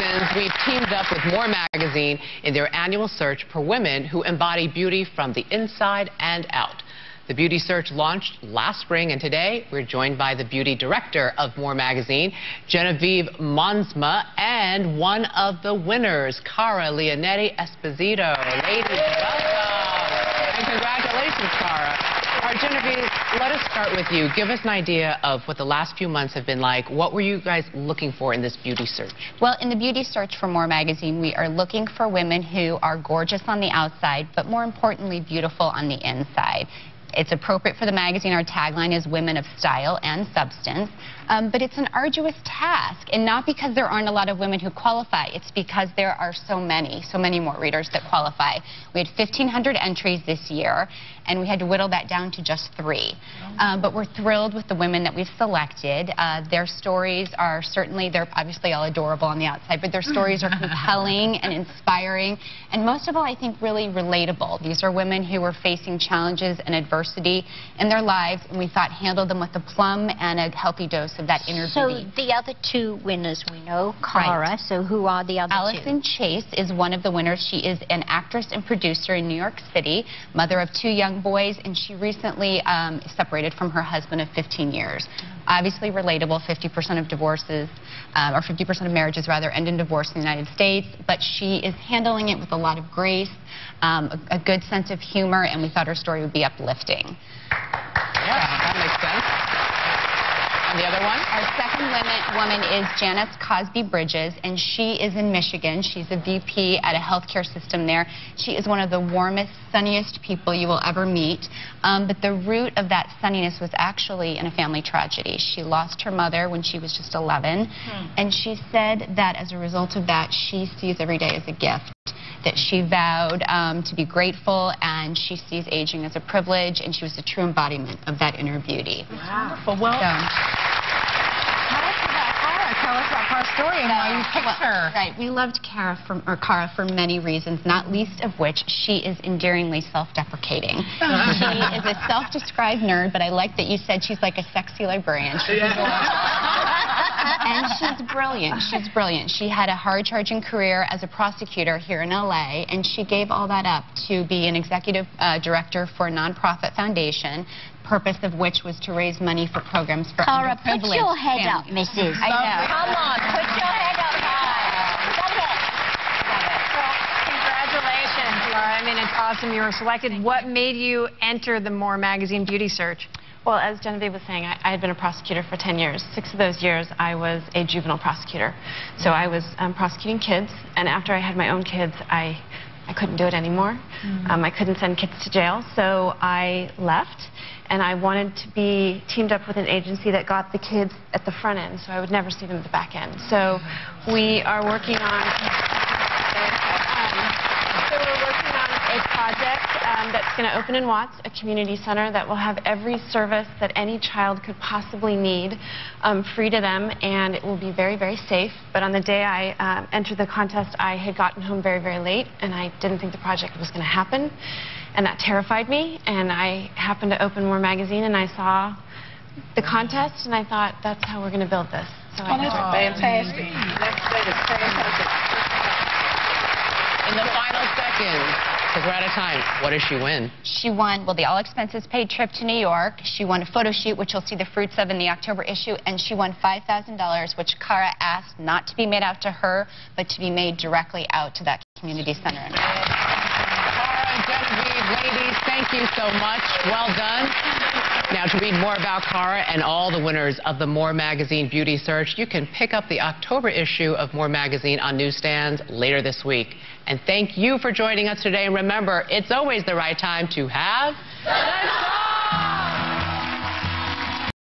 seasons, we've teamed up with More Magazine in their annual search for women who embody beauty from the inside and out. The beauty search launched last spring, and today we're joined by the beauty director of More Magazine, Genevieve Monsma, and one of the winners, Cara Leonetti Esposito. Ladies, welcome. And congratulations, Cara. All right, Genevieve, let us start with you. Give us an idea of what the last few months have been like. What were you guys looking for in this beauty search? Well, in the beauty search for More Magazine, we are looking for women who are gorgeous on the outside, but more importantly, beautiful on the inside. It's appropriate for the magazine. Our tagline is Women of Style and Substance. But it's an arduous task, and not because there aren't a lot of women who qualify. It's because there are so many more readers that qualify. We had 1,500 entries this year, and we had to whittle that down to just 3. But we're thrilled with the women that we've selected. Their stories are certainly, they're obviously all adorable on the outside, but their stories are compelling and inspiring, and most of all, I think, really relatable. These are women who are facing challenges and adversity in their lives, and we thought handle them with aplomb and a healthy dose of that inner beauty. So the other 2 winners we know, Cara, right. So who are the other 2? Allison Chase is one of the winners. She is an actress and producer in New York City, mother of 2 young boys, and she recently separated from her husband of 15 years. Obviously relatable. 50% of divorces, or 50% of marriages rather, end in divorce in the United States, but she is handling it with a lot of grace, a good sense of humor, and we thought her story would be uplifting. Yeah, that makes sense. And the other one? Our second woman is Janice Cosby Bridges, and she is in Michigan. She's a VP at a healthcare system there. She is one of the warmest, sunniest people you will ever meet. But the root of that sunniness was actually in a family tragedy. She lost her mother when she was just 11, and she said that as a result of that, she sees every day as a gift. That she vowed to be grateful, and she sees aging as a privilege, and she was a true embodiment of that inner beauty. Wow. Well, tell us about Cara's story and why you picked her. Right. We loved Cara for many reasons, not least of which she is endearingly self-deprecating. She is a self-described nerd, but I like that you said she's like a sexy librarian. And she's brilliant. She's brilliant. She had a hard-charging career as a prosecutor here in LA, and she gave all that up to be an executive director for a nonprofit foundation, purpose of which was to raise money for programs for Cara, underprivileged put your head up, families. Mrs. I know. Come on, put your head up high. Well, congratulations, Cara. I mean, it's awesome you were selected. What made you enter the More Magazine beauty search? Well, as Genevieve was saying, I had been a prosecutor for 10 years. 6 of those years, I was a juvenile prosecutor. So I was prosecuting kids, and after I had my own kids, I couldn't do it anymore. I couldn't send kids to jail, so I left, and I wanted to be teamed up with an agency that got the kids at the front end, so I would never see them at the back end. So we are working on a project that's going to open in Watts, a community center that will have every service that any child could possibly need free to them, and it will be very, very safe. But on the day I entered the contest, I had gotten home very, very late, and I didn't think the project was going to happen, and that terrified me. And I happened to open More Magazine, and I saw the contest, and I thought, that's how we're going to build this. So that's fantastic. That is fantastic. In the final seconds, because we're out of time, what did she win? She won, well, the all-expenses-paid trip to New York. She won a photo shoot, which you'll see the fruits of in the October issue, and she won $5,000, which Cara asked not to be made out to her, but to be made directly out to that community center. Cara and Genevieve, ladies, thank you so much. Well done. Now, to read more about Cara and all the winners of the More Magazine Beauty Search, you can pick up the October issue of More Magazine on newsstands later this week. And thank you for joining us today. And remember, it's always the right time to have